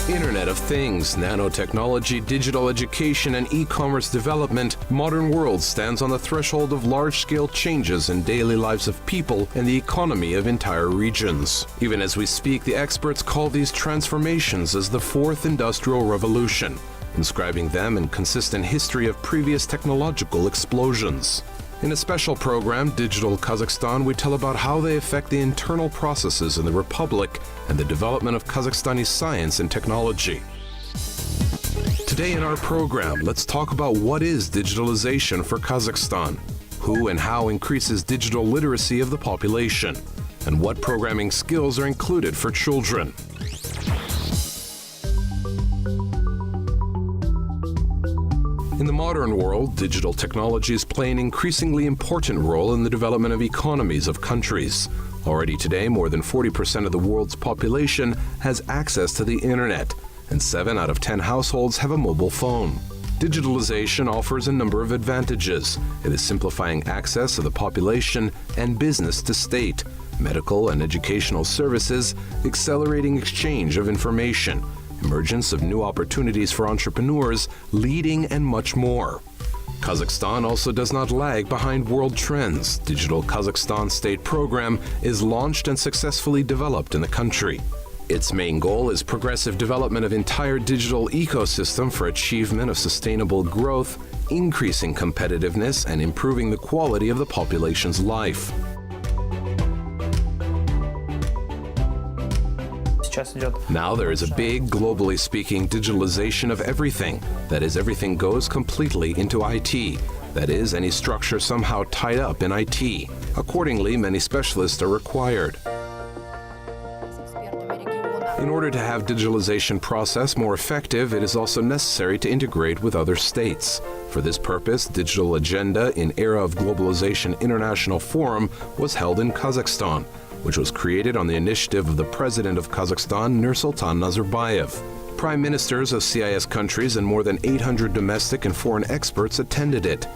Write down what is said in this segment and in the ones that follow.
Internet of Things, nanotechnology, digital education, and e-commerce development, modern world stands on the threshold of large-scale changes in daily lives of people and the economy of entire regions. Even as we speak, the experts call these transformations as the fourth industrial revolution, inscribing them in consistent history of previous technological explosions. In a special program, Digital Kazakhstan, we tell about how they affect the internal processes in the Republic and the development of Kazakhstani science and technology. Today in our program, let's talk about what is digitalization for Kazakhstan, who and how increases digital literacy of the population, and what programming skills are included for children. In the modern world, digital technologies play an increasingly important role in the development of economies of countries. Already today, more than 40% of the world's population has access to the internet, and 7 out of 10 households have a mobile phone. Digitalization offers a number of advantages. It is simplifying access of the population and business to state, medical and educational services, accelerating exchange of information, emergence of new opportunities for entrepreneurs, leading, and much more. Kazakhstan also does not lag behind world trends. Digital Kazakhstan State Program is launched and successfully developed in the country. Its main goal is progressive development of entire digital ecosystem for achievement of sustainable growth, increasing competitiveness, and improving the quality of the population's life. Now there is a big, globally speaking, digitalization of everything. That is, everything goes completely into IT. That is, any structure somehow tied up in IT. Accordingly, many specialists are required. In order to have digitalization process more effective, it is also necessary to integrate with other states. For this purpose, Digital Agenda in Era of Globalization International Forum was held in Kazakhstan, which was created on the initiative of the President of Kazakhstan, Nursultan Nazarbayev. Prime ministers of CIS countries and more than 800 domestic and foreign experts attended it.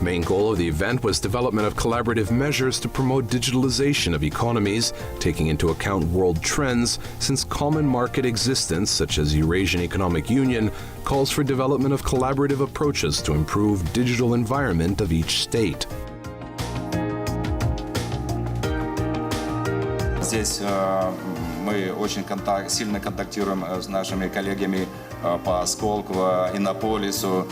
Main goal of the event was development of collaborative measures to promote digitalization of economies, taking into account world trends, since common market existence, such as Eurasian Economic Union, calls for development of collaborative approaches to improve digital environment of each state. Здесь мы очень сильно контактируем с нашими коллегами по Сколково, Иннополису,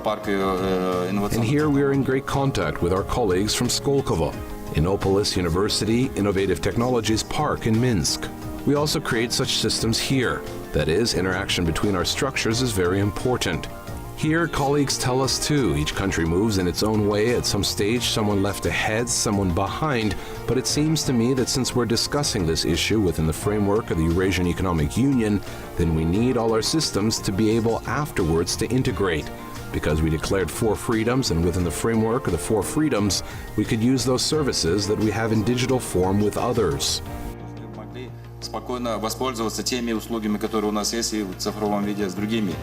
парку инновационных. And here we are in great contact with our colleagues from Skolkovo, Innopolis University Innovative Technologies Park in Minsk. We also create such systems here. That is, interaction between our structures is very important. Here, colleagues tell us too, each country moves in its own way. At some stage, someone left ahead, someone behind, but it seems to me that since we're discussing this issue within the framework of the Eurasian Economic Union, then we need all our systems to be able afterwards to integrate. Because we declared 4 freedoms, and within the framework of the 4 freedoms, we could use those services that we have in digital form with others. Спокойно воспользоваться теми услугами, которые у нас есть, и в цифровом виде с другими.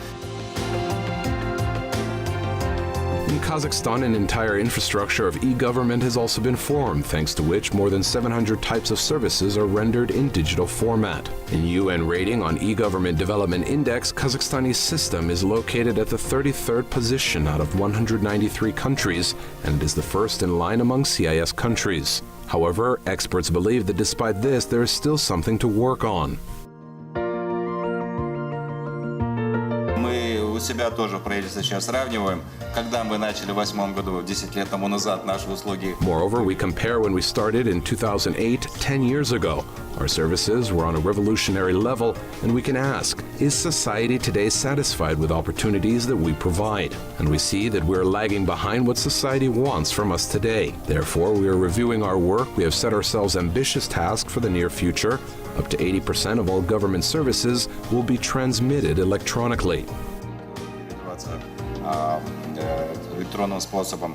In Kazakhstan, an entire infrastructure of e-government has also been formed, thanks to which more than 700 types of services are rendered in digital format. In UN rating on e-government development index, Kazakhstani's system is located at the 33rd position out of 193 countries, and it is the first in line among CIS countries. However, experts believe that despite this, there is still something to work on. Мы у себя тоже в правительстве сейчас сравниваем. Когда мы начали в 2008 году, 10 лет тому назад, наши услуги. Moreover, we compare when we started in 2008, 10 years ago. Our services were on a revolutionary level, and we can ask, is society today satisfied with opportunities that we provide? And we see that we're lagging behind what society wants from us today. Therefore, we are reviewing our work. We have set ourselves ambitious tasks for the near future. Up to 80% of all government services will be transmitted electronically. Электронным способом.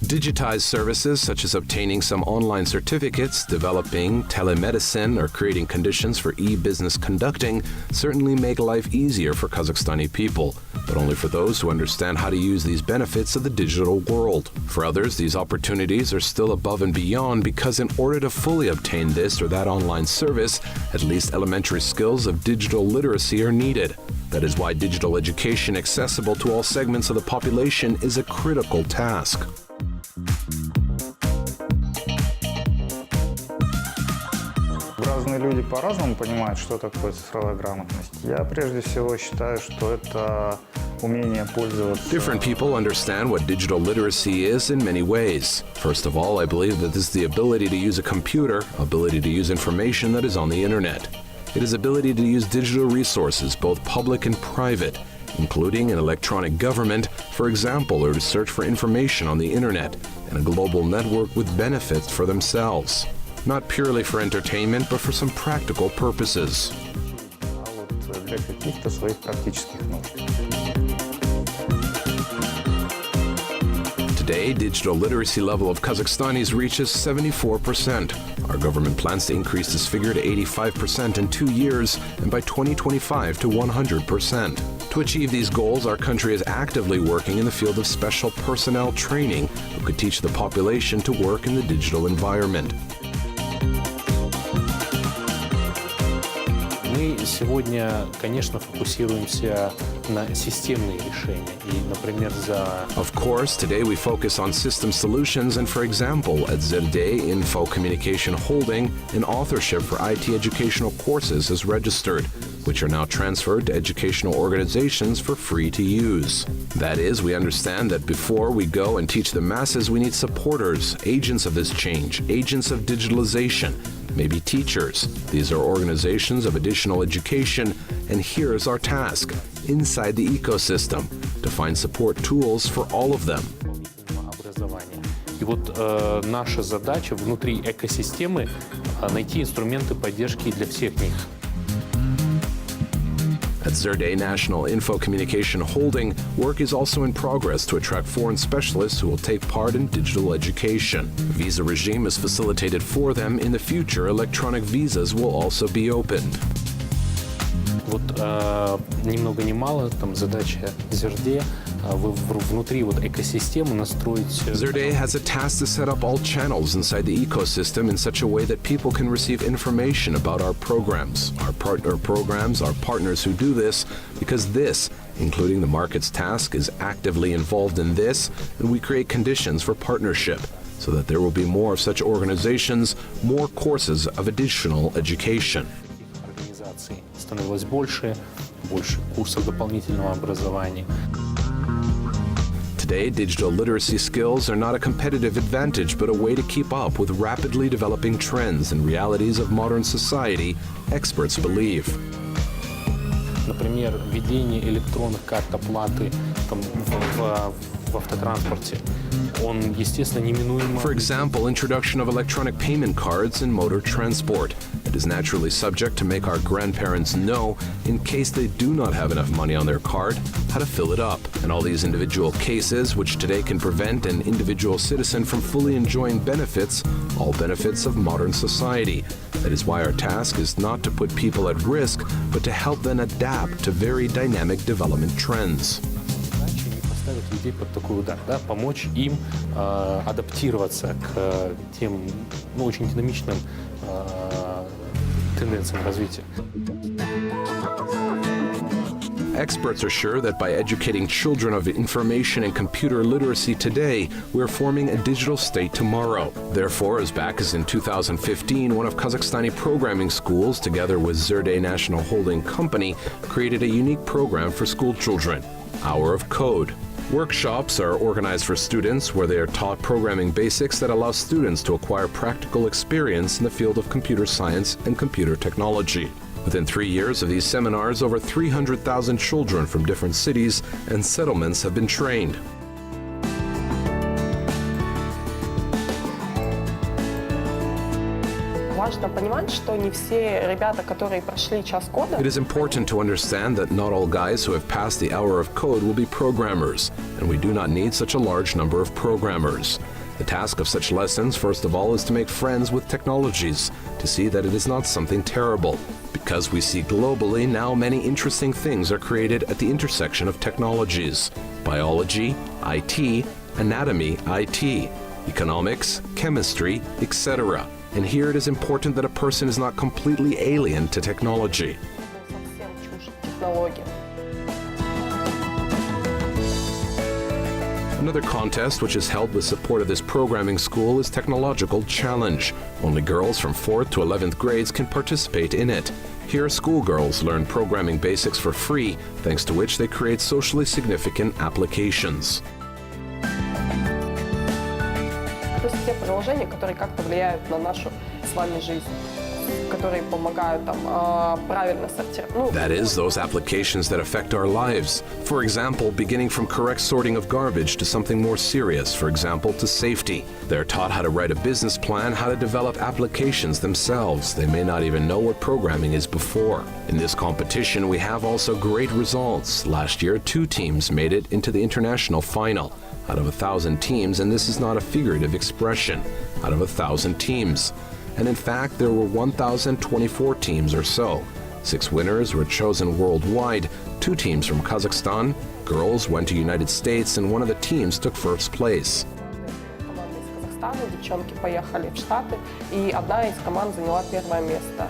Digitized services such as obtaining some online certificates, developing telemedicine, or creating conditions for e-business conducting certainly make life easier for Kazakhstani people. but only for those who understand how to use these benefits of the digital world. For others, these opportunities are still above and beyond because in order to fully obtain this or that online service, at least elementary skills of digital literacy are needed. That is why digital education accessible to all segments of the population is a critical task. Разные люди по-разному понимают, что такое цифровая грамотность. Я прежде всего считаю, что это умение пользоваться. Different people understand what digital literacy is in many ways. First of all, I believe that this is the ability to use a computer, ability to use information that is on the internet. It is ability to use digital resources, both public and private, including an electronic government, for example, or to search for information on the internet, and a global network with benefits for themselves. Not purely for entertainment, but for some practical purposes. Для каких-то своих практических нужд. Today, digital literacy level of Kazakhstanis reaches 74%. Our government plans to increase this figure to 85% in 2 years, and by 2025 to 100%. To achieve these goals, our country is actively working in the field of special personnel training who could teach the population to work in the digital environment. Мы сегодня, конечно, фокусируемся на системные решения. И, например, Of course, today we focus on system solutions, and for example, at Zerde Info Communication Holding, an authorship for IT educational courses is registered, which are now transferred to educational organizations for free to use. That is, we understand that before we go and teach the masses, we need supporters, agents of this change, agents of digitalization, maybe teachers. These are organizations of additional education, and here's our task, inside the ecosystem, to find support tools for all of them. И вот наша задача внутри экосистемы найти инструменты поддержки для всех них. At Zerde National Info Communication Holding, work is also in progress to attract foreign specialists who will take part in digital education. Visa regime is facilitated for them. In the future, electronic visas will also be opened. Вот ни много ни мало, там задача Зерде внутри вот экосистемы настроить. Zerde has a task to set up all channels inside the ecosystem in such a way that people can receive information about our programs. Our partner programs are partners who do this because this, including the market's task, is actively involved in this, and we create conditions for partnership so that there will be more of such organizations, more courses of additional education. Становилось больше курсов дополнительного образования. Today, digital literacy skills are not a competitive advantage, but a way to keep up with rapidly developing trends and realities of modern society, experts believe. Например, введение электронных карт оплаты там, в автотранспорте. Он, естественно, неминуемо. For example, introduction of electronic payment cards in motor transport. It is naturally subject to make our grandparents know, in case they do not have enough money on their card, how to fill it up. And all these individual cases, which today can prevent an individual citizen from fully enjoying benefits, all benefits of modern society. That is why our task is not to put people at risk, but to help them adapt to very dynamic development trends. Людей под такой удар, да, помочь им адаптироваться к тем очень динамичным тенденциям развития. Experts are sure that by educating children of information and computer literacy today, we are forming a digital state tomorrow. Therefore, as back as in 2015, one of Kazakhstani programming schools, together with Zerde National Holding Company, created a unique program for school children, Hour of Code. Workshops are organized for students where they are taught programming basics that allow students to acquire practical experience in the field of computer science and computer technology. Within 3 years of these seminars, over 300,000 children from different cities and settlements have been trained. It is important to understand that not all guys who have passed the Hour of Code will be programmers, and we do not need such a large number of programmers. The task of such lessons, first of all, is to make friends with technologies, to see that it is not something terrible, Because we see globally now many interesting things are created at the intersection of technologies: biology, IT, anatomy, IT, economics, chemistry, etc. And here it is important that a person is not completely alien to technology. Совсем чужд технологий. Another contest which is held with support of this programming school is Technological Challenge. Only girls from 4th to 11th grades can participate in it. Here, schoolgirls learn programming basics for free, thanks to which they create socially significant applications. То есть те приложения, которые как-то влияют на нашу с вами жизнь, которые помогают там правильно сортировать. That is, those applications that affect our lives. For example, beginning from correct sorting of garbage to something more serious, for example, to safety. They're taught how to write a business plan, how to develop applications themselves. They may not even know what programming is before. In this competition, we have also great results. Last year, 2 teams made it into the international final. Out of 1,000 teams, and this is not a figurative expression, out of 1,000 teams. And in fact, there were 1,024 teams or so. 6 winners were chosen worldwide. 2 teams from Kazakhstan, girls went to United States, and one of the teams took first place. Команда из Казахстана, девчонки поехали в Штаты, и одна из команд заняла первое место.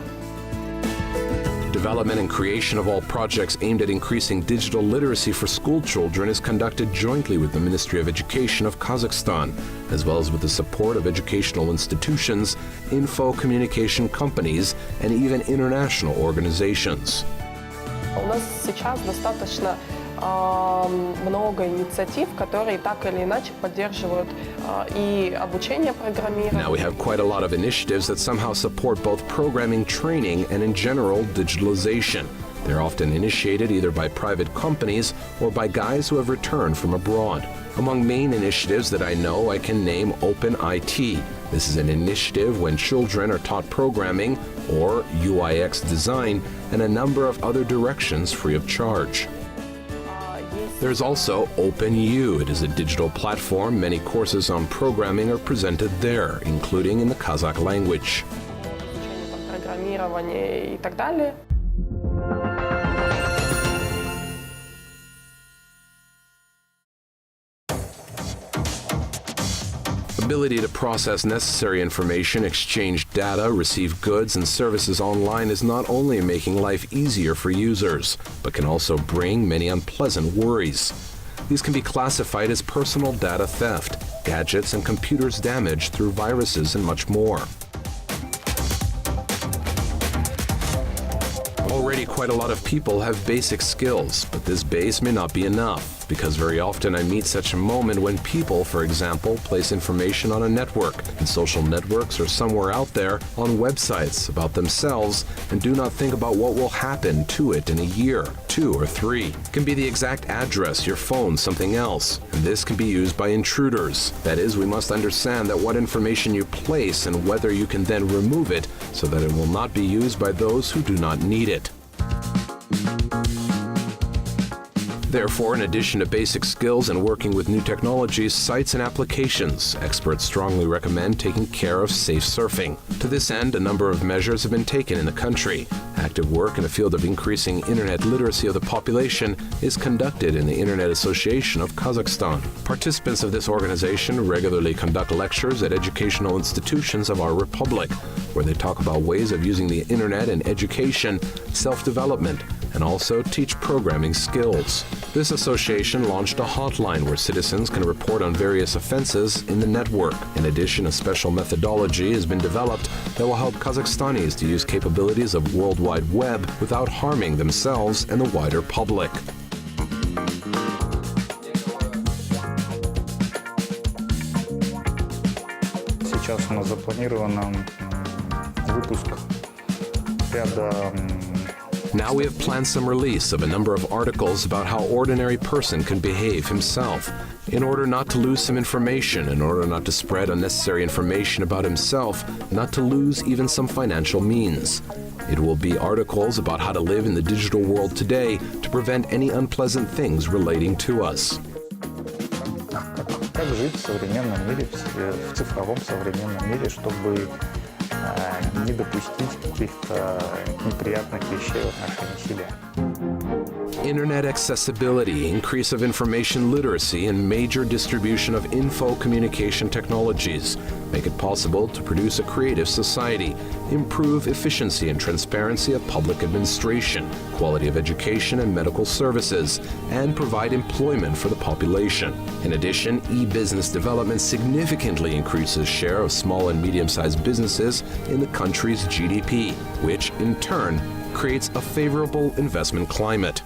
Development and creation of all projects aimed at increasing digital literacy for school children is conducted jointly with the Ministry of Education of Kazakhstan, as well as with the support of educational institutions, info communication companies, and even international organizations. У нас сейчас достаточно много инициатив, которые так или иначе поддерживают и обучение программированию. Now we have quite a lot of initiatives that somehow support both programming training and in general digitalization. They're often initiated either by private companies or by guys who have returned from abroad. Among main initiatives that I know, I can name Open IT. This is an initiative when children are taught programming or UIX design and a number of other directions free of charge. There's also OpenU. It is a digital platform. Many courses on programming are presented there, including in the Kazakh language. Программирование и так далее. Ability to process necessary information, exchange data, receive goods and services online is not only making life easier for users, but can also bring many unpleasant worries. These can be classified as personal data theft, gadgets and computers damaged through viruses, and much more. Already quite a lot of people have basic skills, but this base may not be enough, because very often I meet such a moment when people, for example, place information on a network, in social networks or somewhere out there, on websites about themselves, and do not think about what will happen to it in a year, 2 or 3. It can be the exact address, your phone, something else, and this can be used by intruders. That is, we must understand that what information you place and whether you can then remove it so that it will not be used by those who do not need it. Therefore, in addition to basic skills and working with new technologies, sites and applications, experts strongly recommend taking care of safe surfing. To this end, a number of measures have been taken in the country. Active work in the field of increasing internet literacy of the population is conducted in the Internet Association of Kazakhstan. Participants of this organization regularly conduct lectures at educational institutions of our republic, where they talk about ways of using the internet in education, self-development, and also teach programming skills. This association launched a hotline where citizens can report on various offenses in the network. In addition, a special methodology has been developed that will help Kazakhstanis to use capabilities of World Wide Web without harming themselves and the wider public. Сейчас у нас запланировано выпуск ряда. Now we have planned some release of a number of articles about how ordinary person can behave himself in order not to lose some information, in order not to spread unnecessary information about himself, not to lose even some financial means. It will be articles about how to live in the digital world today to prevent any unpleasant things relating to us. Как жить в современном мире, в цифровом современном мире, чтобы не допустить каких-то неприятных вещей в отношении себя. Internet accessibility, increase of information literacy, and major distribution of info communication technologies make it possible to produce a creative society, improve efficiency and transparency of public administration, quality of education and medical services, and provide employment for the population. In addition, e-business development significantly increases share of small and medium-sized businesses in the country's GDP, which in turn creates a favorable investment climate.